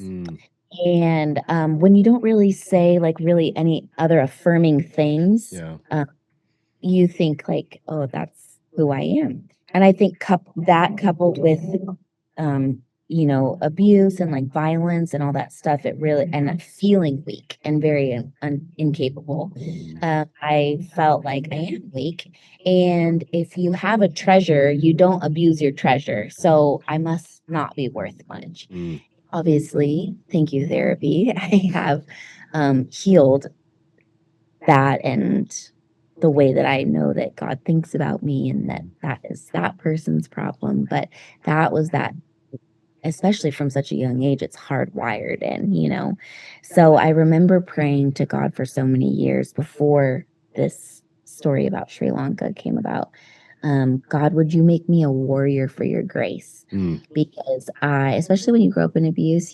And when you don't really say like really any other affirming things, Yeah. you think like, oh, that's who I am. And I think that coupled with, abuse and like violence and all that stuff, it really, and that feeling weak and very incapable. I felt like I am weak. And if you have a treasure, you don't abuse your treasure. So I must not be worth much. Obviously, thank you, therapy. I have healed that, and the way that I know that God thinks about me, and that is that person's problem. But that was that, especially from such a young age, it's hardwired in. So I remember praying to God for so many years before this story about Sri Lanka came about. God, would you make me a warrior for your grace? Because especially when you grow up in abuse,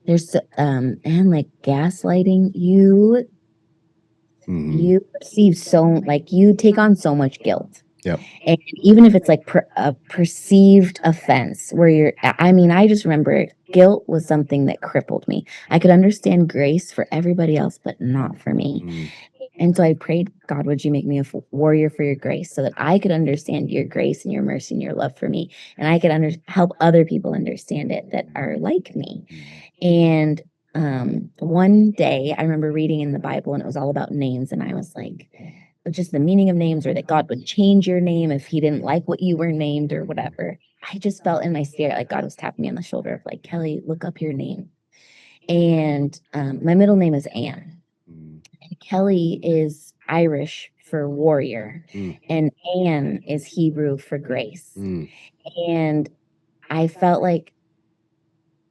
there's and like gaslighting, you receive so, like, you take on so much guilt. Yep. And even if it's like a perceived offense where I mean, I just remember guilt was something that crippled me. I could understand grace for everybody else, but not for me. And so I prayed, God, would you make me a warrior for your grace so that I could understand your grace and your mercy and your love for me. And I could help other people understand it that are like me. And one day I remember reading in the Bible, and it was all about names. And I was like, just the meaning of names, or that God would change your name if he didn't like what you were named or whatever. I just felt in my spirit like God was tapping me on the shoulder of like, Kelly, look up your name. And my middle name is Anne. And Kelly is Irish for warrior. And Anne is Hebrew for grace. And I felt like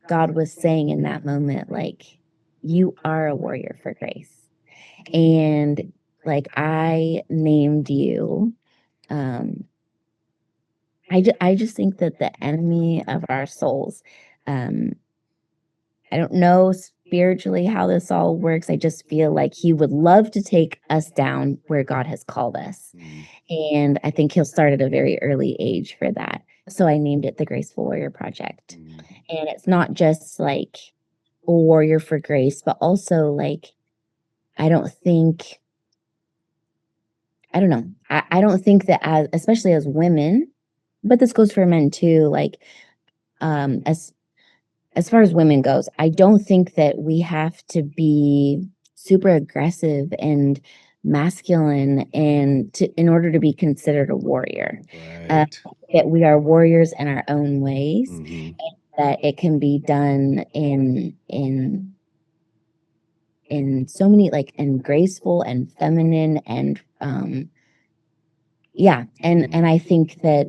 God was saying in that moment, like, you are a warrior for grace. And like, I named you. I just think that the enemy of our souls, um, I don't know spiritually how this all works. I just feel like he would love to take us down where God has called us. And I think he'll start at a very early age for that. So I named it the Graceful Warrior Project. And it's not just like a warrior for grace, but also like, I don't think, I don't know. I don't think that as, especially as women, but this goes for men too, like, um, as as far as women goes, I don't think that we have to be super aggressive and masculine and in order to be considered a warrior. Right. That we are warriors in our own ways, and that it can be done in so many like and graceful and feminine and yeah, and I think that,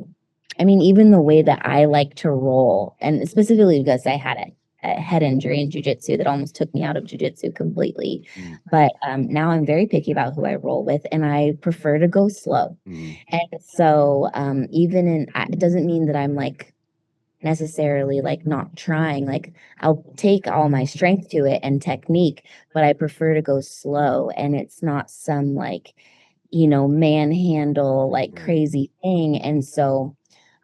I mean, even the way that I like to roll, and specifically because I had a head injury in jiu-jitsu that almost took me out of jiu-jitsu completely. But now I'm very picky about who I roll with, and I prefer to go slow. And so even in, it doesn't mean that I'm like necessarily like not trying. Like, I'll take all my strength to it and technique, but I prefer to go slow, and it's not some like, manhandle like crazy thing. And so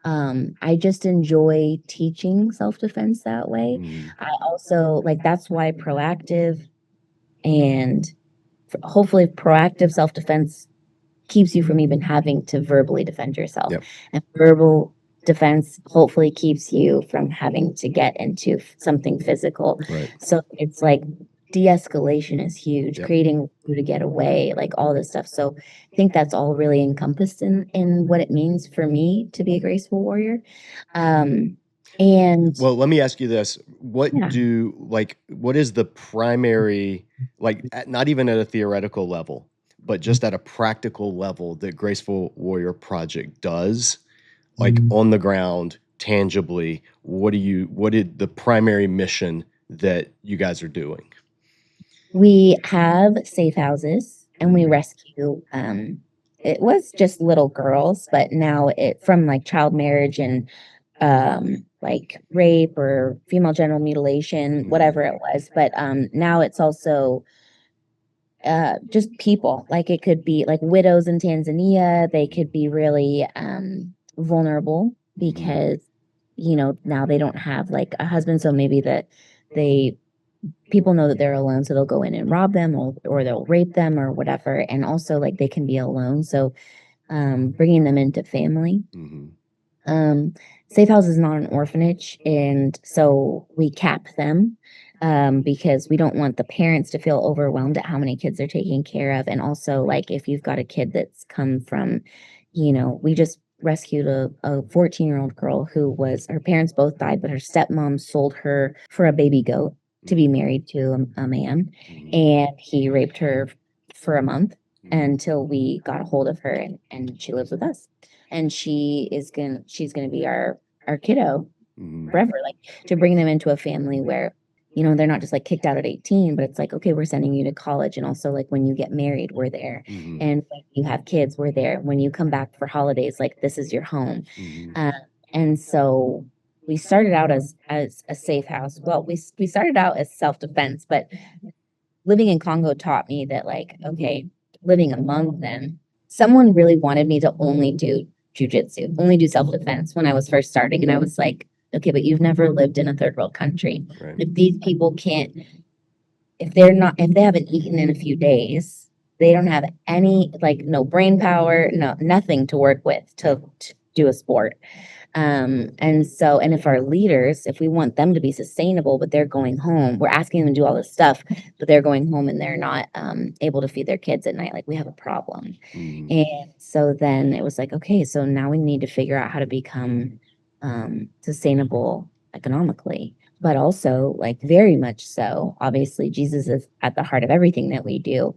I just enjoy teaching self-defense that way. I also like, that's why proactive and hopefully proactive self-defense keeps you from even having to verbally defend yourself. Yep. And verbal defense hopefully keeps you from having to get into something physical. Right. So it's like de-escalation is huge, Yep. creating room to get away, like all this stuff. So I think that's all really encompassed in what it means for me to be a graceful warrior. And Well, let me ask you this. What yeah. what is the primary, like, not even at a theoretical level, but just at a practical level that Graceful Warrior Project does, like on the ground, tangibly? What did the primary mission that you guys are doing? We have safe houses and we rescue, it was just little girls, but now it from like child marriage and like rape or female genital mutilation, whatever it was. But now it's also just people. Like, it could be like widows in Tanzania. They could be really vulnerable because now they don't have like a husband, so maybe that they people know that they're alone, so they'll go in and rob them, or they'll rape them or whatever. And also like they can be alone, so bringing them into family. Safe House is not an orphanage, and so we cap them because we don't want the parents to feel overwhelmed at how many kids they're taking care of. And also, like, if you've got a kid that's come from, we just rescued a 14-year-old girl who was, her parents both died, but her stepmom sold her for a baby goat to be married to a man, and he raped her for a month until we got a hold of her, and she lives with us, and she's gonna be our kiddo forever, like, to bring them into a family where they're not just like kicked out at 18, but it's like, okay, we're sending you to college, and also like when you get married, we're there, and when you have kids, we're there, when you come back for holidays, like, this is your home. uh, and so we started out as a safe house. Well, we started out as self-defense, but living in Congo taught me that, like, okay, living among them, someone really wanted me to only do jujitsu, only do self-defense when I was first starting. And I was like, okay, but you've never lived in a third world country. Right. If these people can't, if they haven't eaten in a few days, they don't have any, like, no brain power, no, nothing to work with to do a sport. And if our leaders, if we want them to be sustainable, but they're going home, we're asking them to do all this stuff, but they're going home and they're not able to feed their kids at night, like, we have a problem. And so then it was like, okay, so now we need to figure out how to become sustainable economically, but also, like, very much so. Obviously, Jesus is at the heart of everything that we do.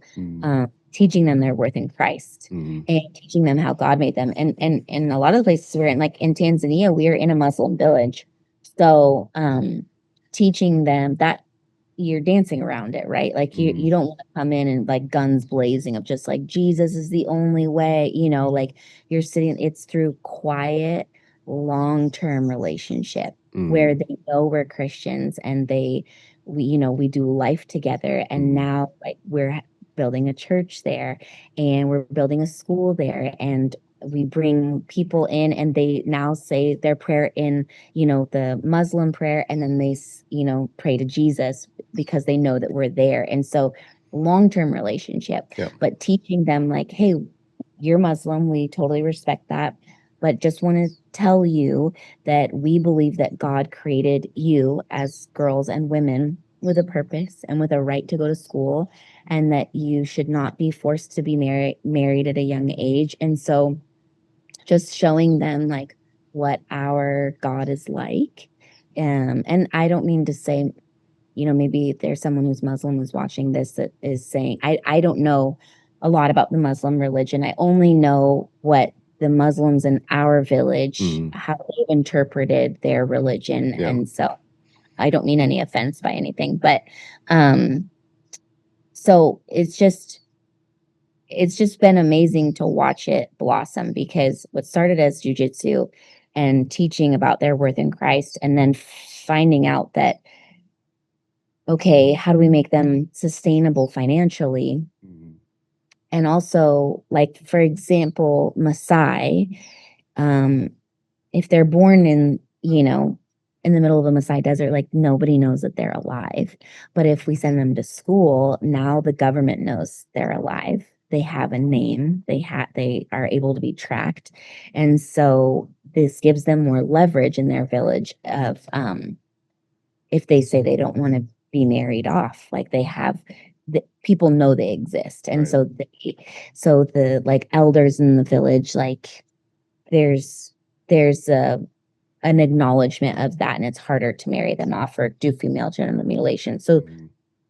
Teaching them their worth in Christ, and teaching them how God made them. And a lot of the places we're in, like in Tanzania, we are in a Muslim village. So teaching them that you're dancing around it, right? Like you don't want to come in and like guns blazing of just like Jesus is the only way, like you're sitting, it's through quiet, long-term relationship where they know we're Christians and we do life together. And now like we're building a church there and we're building a school there, and we bring people in and they now say their prayer in the Muslim prayer, and then they pray to Jesus because they know that we're there. And so long-term relationship. Yeah. But teaching them like, hey, you're Muslim, we totally respect that, but just want to tell you that we believe that God created you as girls and women with a purpose and with a right to go to school, and that you should not be forced to be married at a young age. And so just showing them like what our God is like. And I don't mean to say, maybe there's someone who's Muslim who's watching this that is saying, I don't know a lot about the Muslim religion. I only know what the Muslims in our village, how they interpreted their religion. Yeah. And so I don't mean any offense by anything, but so it's just been amazing to watch it blossom, because what started as jiu-jitsu and teaching about their worth in Christ, and then finding out that, okay, how do we make them sustainable financially? And also, like, for example, Maasai, if they're born in the middle of a Maasai desert, like nobody knows that they're alive. But if we send them to school, now the government knows they're alive. They have a name. They are able to be tracked. And so this gives them more leverage in their village of if they say they don't want to be married off, like they have people know they exist. And Right. so the like elders in the village, like there's an acknowledgement of that, and it's harder to marry them off or do female genital mutilation. So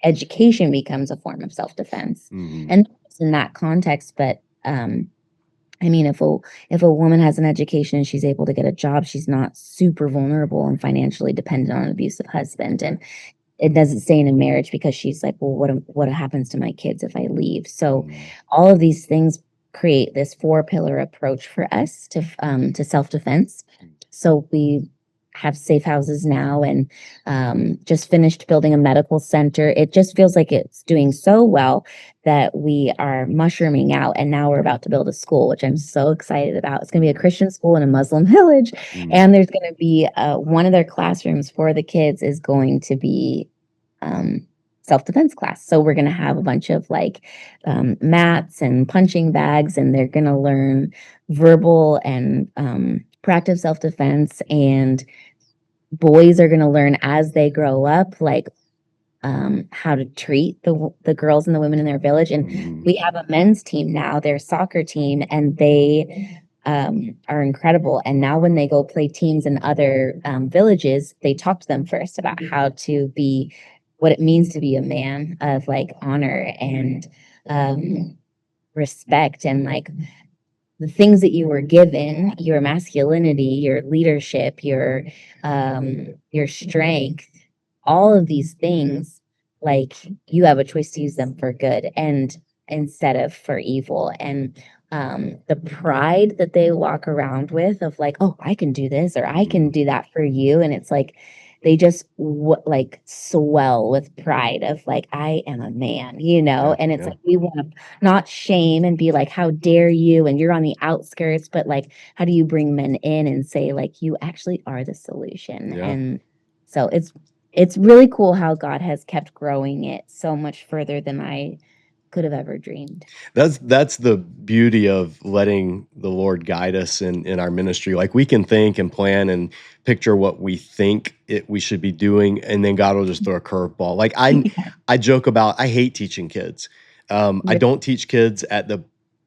education becomes a form of self-defense. And it's in that context. But I mean, if a woman has an education and she's able to get a job, she's not super vulnerable and financially dependent on an abusive husband. And it doesn't stay in a marriage because she's like, well, what happens to my kids if I leave? So all of these things create this 4-pillar approach for us to self-defense. So we have safe houses now, and just finished building a medical center. It just feels like it's doing so well that we are mushrooming out, and now we're about to build a school, which I'm so excited about. It's going to be a Christian school in a Muslim village, and there's going to be one of their classrooms for the kids is going to be self-defense class. So we're going to have a bunch of like mats and punching bags, and they're going to learn verbal and practice self-defense. And boys are going to learn as they grow up, like how to treat the girls and the women in their village. And we have a men's team now, their soccer team, and they are incredible. And now when they go play teams in other villages, they talk to them first about how to be, what it means to be a man of like honor and respect, and like the things that you were given, your masculinity, your leadership, your strength, all of these things, like you have a choice to use them for good and instead of for evil. And the pride that they walk around with of like, oh, I can do this or I can do that for you. And it's like they just like swell with pride of like, I am a man, and it's like we want to not shame and be like, how dare you, and you're on the outskirts, but like, how do you bring men in and say like, you actually are the solution? And so it's really cool how God has kept growing it so much further than I could have ever dreamed. That's the beauty of letting the Lord guide us in our ministry. Like we can think and plan and picture what we think we should be doing, and then God will just throw a curveball. Like I joke about I hate teaching kids. I don't teach kids at the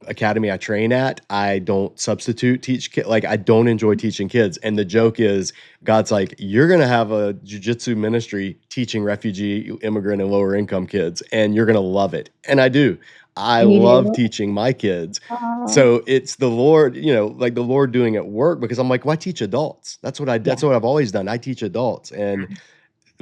academy I train at. I don't substitute teach kids. Like I don't enjoy teaching kids. And the joke is God's like, you're gonna have a jujitsu ministry teaching refugee, immigrant, and lower income kids, and you're gonna love it. And I do. I You love do? teaching my kids. Oh, So it's the Lord, like the Lord doing at work, because I'm like, well, I teach adults. That's what yeah. I've always done. I teach adults. And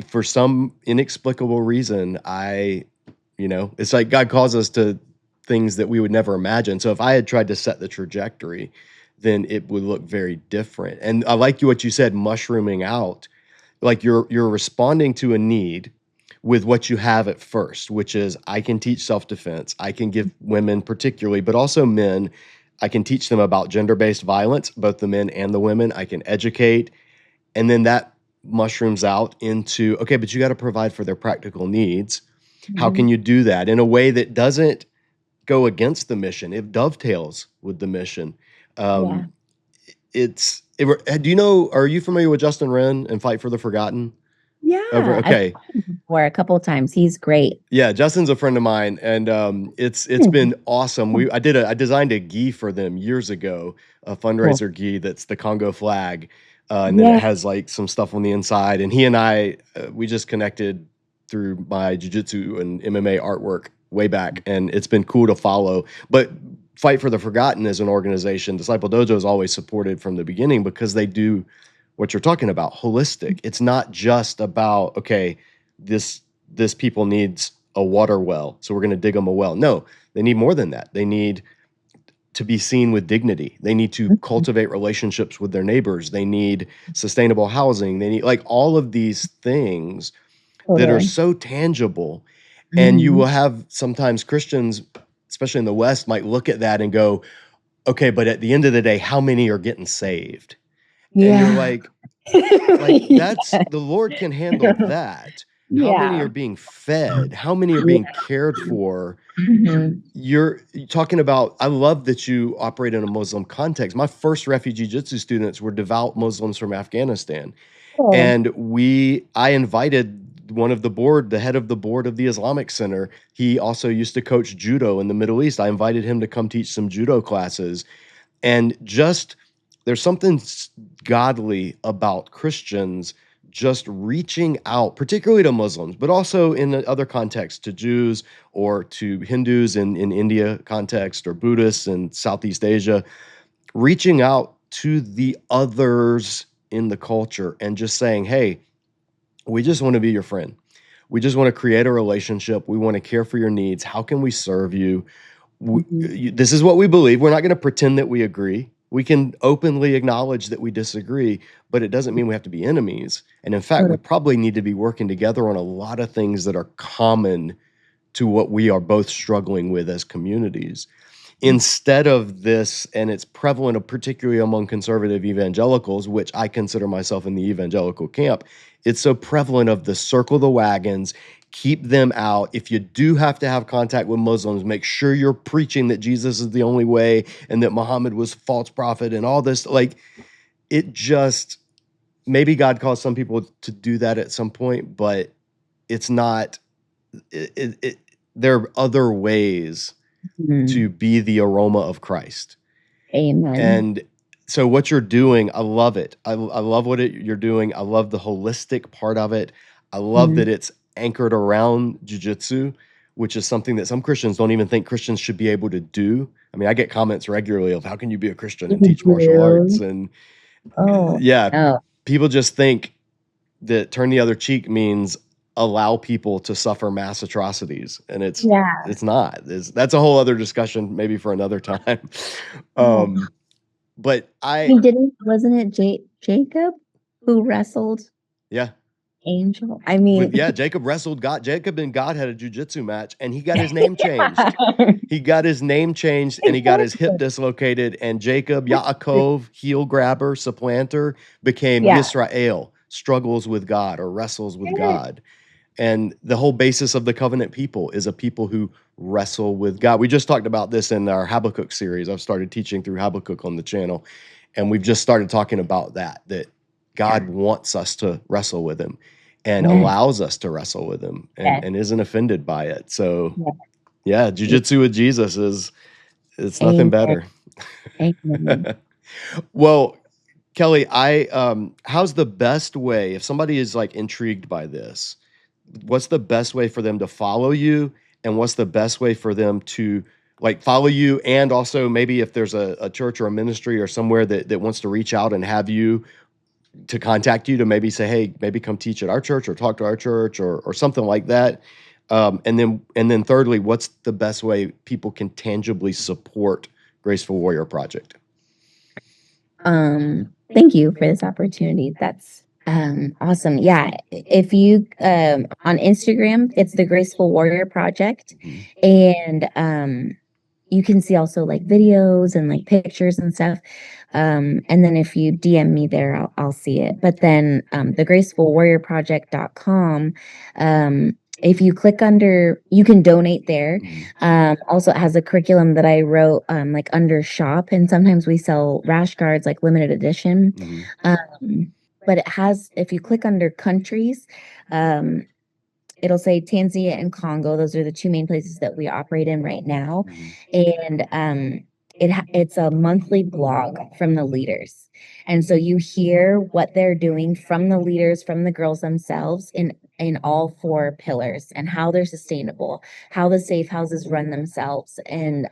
for some inexplicable reason, it's like God calls us to things that we would never imagine. So if I had tried to set the trajectory, then it would look very different. And I like what you said, mushrooming out. Like you're responding to a need with what you have at first, which is I can teach self-defense. I can give women particularly, but also men, I can teach them about gender-based violence, both the men and the women. I can educate. And then that mushrooms out into, okay, but you got to provide for their practical needs. How can Mhm. you do that in a way that doesn't go against the mission? It dovetails with the mission. Yeah. Um, do you know, are you familiar with Justin Wren and Fight for the Forgotten? Yeah, I've Okay. watched him before a couple of times. He's great. Yeah, Justin's a friend of mine, and it's Mhm. been awesome. Oh, I designed a gi for them years ago, a cool. fundraiser gi that's the Congo flag, and then it Yeah. has like some stuff on the inside. And he and I, we just connected through my jiu-jitsu and MMA artwork way back, and it's been cool to follow. But Fight for the Forgotten is an organization Disciple Dojo has always supported from the beginning because they do what you're talking about, holistic. It's not just about, okay, this this people needs a water well, so we're going to dig them a well. No, they need more than that. They need to be seen with dignity. They need to Mhm. cultivate relationships with their neighbors. They need sustainable housing. They need like all of these things that are Totally. so tangible. And you will Mhm. have sometimes Christians, especially in the West, might look at that and go, okay, but at the end of the day, how many are getting saved? And you're Yeah. like, that's Yeah. the Lord can handle that. How many Yeah. are being fed? How many are being cared for? Mhm. You're talking about, I love that you operate in a Muslim context. My first refugee jiu-jitsu students were devout Muslims from Afghanistan. Cool. And I invited the head of the board of the Islamic Center. He also used to coach judo in the Middle East. I invited him to come teach some judo classes. And just there's something godly about Christians just reaching out, particularly to Muslims, but also in the other contexts to Jews or to Hindus in India context or Buddhists in Southeast Asia, reaching out to the others in the culture and just saying, hey, we just want to be your friend. We just want to create a relationship. We want to care for your needs. How can we serve you? Mhm. This is what we believe. We're not going to pretend that we agree. We can openly acknowledge that we disagree, but it doesn't mean we have to be enemies. And in fact, we Totally. probably need to be working together on a lot of things that are common to what we are both struggling with as communities. Instead of this, and it's prevalent, particularly among conservative evangelicals, which I consider myself in the evangelical camp, it's so prevalent of the circle the wagons, keep them out. If you do have to have contact with Muslims, make sure you're preaching that Jesus is the only way and that Muhammad was a false prophet and all this. Like, it just, maybe God calls some people to do that at some point, but it's not, there are other ways Mhm. to be the aroma of Christ. Amen. And so what you're doing, I love it. I love you're doing. I love the holistic part of it. I love that Mhm. it's anchored around jujitsu, which is something that some Christians don't even think Christians should be able to do. I mean, I get comments regularly of how can you be a Christian and You teach martial arts? do? And Oh, yeah, no. people just think that turn the other cheek means allow people to suffer mass atrocities, and Yeah. it's not. That's a whole other discussion, maybe for another time. Oh. um, but I mean, didn't wasn't it Jacob who wrestled yeah, Angel? I mean, Jacob wrestled God. Jacob and God had a jujitsu match, and he got his name changed. He got his name changed, and he got his hip exactly. dislocated. And Jacob, Yaakov, heel grabber, supplanter, became Yeah. Yisrael, struggles with God or wrestles with Yes. God. And the whole basis of the covenant people is a people who wrestle with God. We just talked about this in our Habakkuk series. I've started teaching through Habakkuk on the channel, and we've just started talking about that God Yeah. wants us to wrestle with him and Yes. allows us to wrestle with him Yes. and isn't offended by it. So Yes. yeah, Yeah. jujitsu with Jesus is it's nothing Amen. better. Amen. Well, Kelly, how's the best way if somebody is like intrigued by this? What's the best way for them to follow you, and what's the best way for them to like follow you, and also maybe if there's a church or a ministry or somewhere that wants to reach out and have you to contact you to maybe say, hey, maybe come teach at our church or talk to our church or something like that? And then thirdly, what's the best way people can tangibly support Graceful Warrior Project? Thank you for this opportunity. That's awesome. Yeah, if you on Instagram, it's the Graceful Warrior Project, and you can see also like videos and like pictures and stuff. And then if you DM me there, I'll see it. But then the gracefulwarriorproject.com, if you click under, you can donate there. Also, it has a curriculum that I wrote like under shop, and sometimes we sell rash guards like limited edition. But it has, if you click under countries, um, it'll say Tanzania and Congo. Those are the two main places that we operate in right now. And it's a monthly blog from the leaders. And so you hear what they're doing from the leaders, from the girls themselves in all four pillars, and how they're sustainable, how the safe houses run themselves, and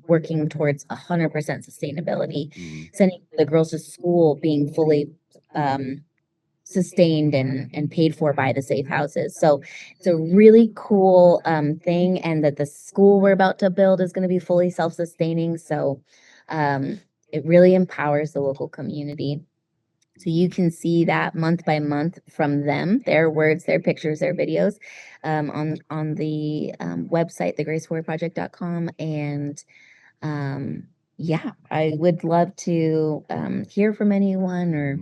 working towards 100% sustainability, sending the girls to school being fully sustained and paid for by the safe houses. So it's a really cool thing, and that the school we're about to build is going to be fully self-sustaining. So it really empowers the local community. So you can see that month by month from them, their words, their pictures, their videos, on the website, thegracewarriorproject.com. And yeah, I would love to hear from anyone, or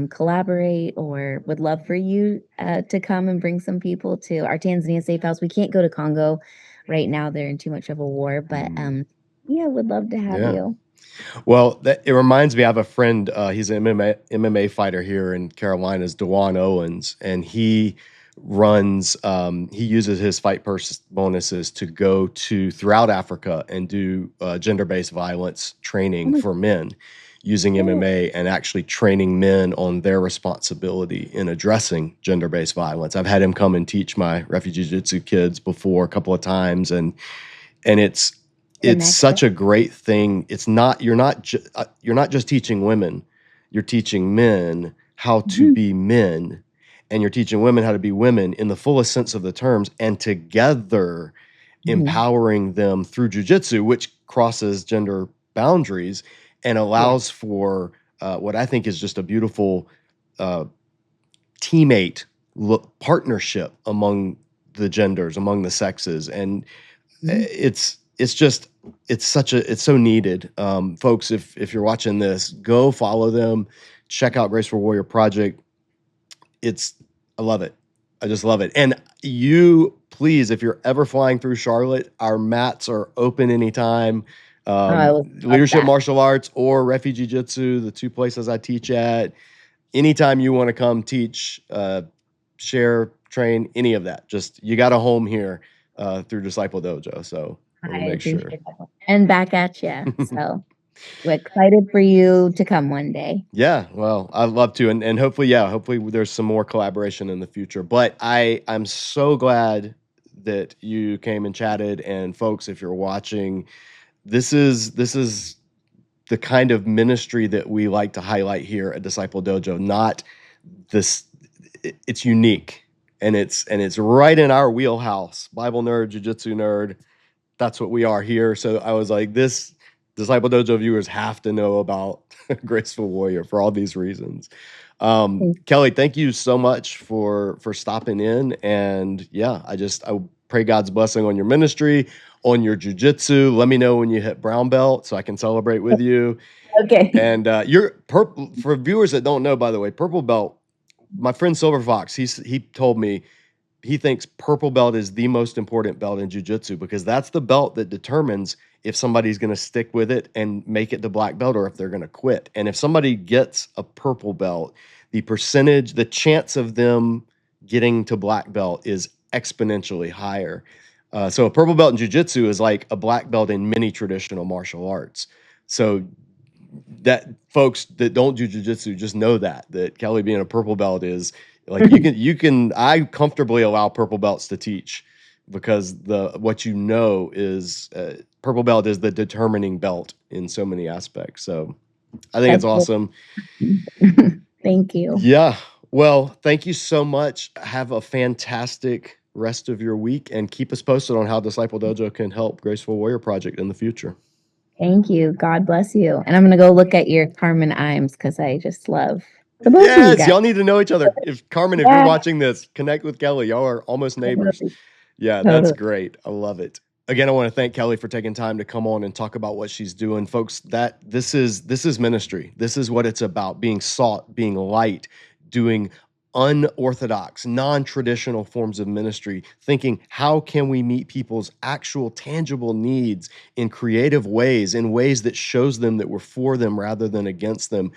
collaborate, or would love for you to come and bring some people to our Tanzania safe house. We can't go to Congo right now; they're in too much of a war. But yeah, would love to have you. Well, it reminds me, I have a friend, he's an MMA fighter here in Carolinas, Dewan Owens, and he uses his fight purse bonuses to go to throughout Africa and do gender-based violence training for men using MMA, and actually training men on their responsibility in addressing gender-based violence. I've had him come and teach my refugee jiu-jitsu kids before a couple of times, and it's such a great thing. It's not, you're not just teaching women, you're teaching men how to be men, and you're teaching women how to be women in the fullest sense of the terms, and together empowering them through jiu-jitsu, which crosses gender boundaries and allows for what I think is just a beautiful teammate partnership among the genders, among the sexes. And it's so needed. Folks, if you're watching this, go follow them, check out Graceful Warrior Project. I love it. I just love it. And you, please, if you're ever flying through Charlotte, our mats are open anytime. Leadership Martial Arts or Refugee Jiu-Jitsu, the two places I teach at. Anytime you want to come teach, share, train, any of that, just, you got a home here through Disciple Dojo. So let me make sure. That. And back at you. So we're excited for you to come one day. Yeah, well, I'd love to, and hopefully there's some more collaboration in the future. But I'm so glad that you came and chatted. And folks, if you're watching, this is the kind of ministry that we like to highlight here at Disciple Dojo. Not this, it's unique, and it's right in our wheelhouse. Bible nerd, jiu-jitsu nerd, that's what we are here. So I was like, this Disciple Dojo viewers have to know about Graceful Warrior for all these reasons. Kelly, thank you so much for stopping in. And yeah, I pray God's blessing on your ministry, on your jiu-jitsu. Let me know when you hit brown belt so I can celebrate with you. Okay. And you're purple. For viewers that don't know, by the way, purple belt, my friend Silver Fox, he told me he thinks purple belt is the most important belt in jiu-jitsu, because that's the belt that determines if somebody's going to stick with it and make it to black belt, or if they're going to quit. And if somebody gets a purple belt, the chance of them getting to black belt is exponentially higher. So a purple belt in jiu-jitsu is like a black belt in many traditional martial arts. So that folks that don't do jiu-jitsu just know that Kelly being a purple belt is like, I comfortably allow purple belts to teach, because what you know is purple belt is the determining belt in so many aspects. So I think it's That's so awesome. Thank you. Yeah. Well, thank you so much. Have a fantastic rest of your week and keep us posted on how Disciple Dojo can help Graceful Warrior Project in the future. Thank you. God bless you. And I'm gonna go look at your Carmen Imes because I just love the both of you Yes, guys. y'all need to know each other. If Carmen, if you're Yeah, watching this, connect with Kelly. Y'all are almost neighbors. totally, Yeah, that's totally. great. I love it. Again, I want to thank Kelly for taking time to come on and talk about what she's doing. Folks, that this is ministry. This is what it's about, being salt, being light, doing unorthodox, non-traditional forms of ministry, thinking how can we meet people's actual tangible needs in creative ways, in ways that shows them that we're for them rather than against them.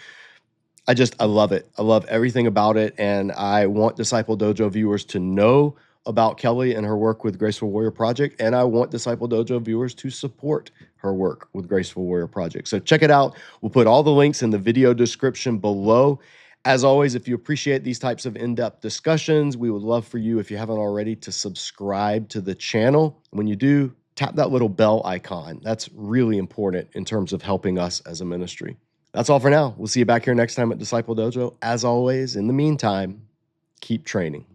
I love it. I love everything about it. And I want Disciple Dojo viewers to know about Kelly and her work with Graceful Warrior Project. And I want Disciple Dojo viewers to support her work with Graceful Warrior Project. So check it out. We'll put all the links in the video description below. As always, if you appreciate these types of in-depth discussions, we would love for you, if you haven't already, to subscribe to the channel. When you do, tap that little bell icon. That's really important in terms of helping us as a ministry. That's all for now. We'll see you back here next time at Disciple Dojo. As always, in the meantime, keep training.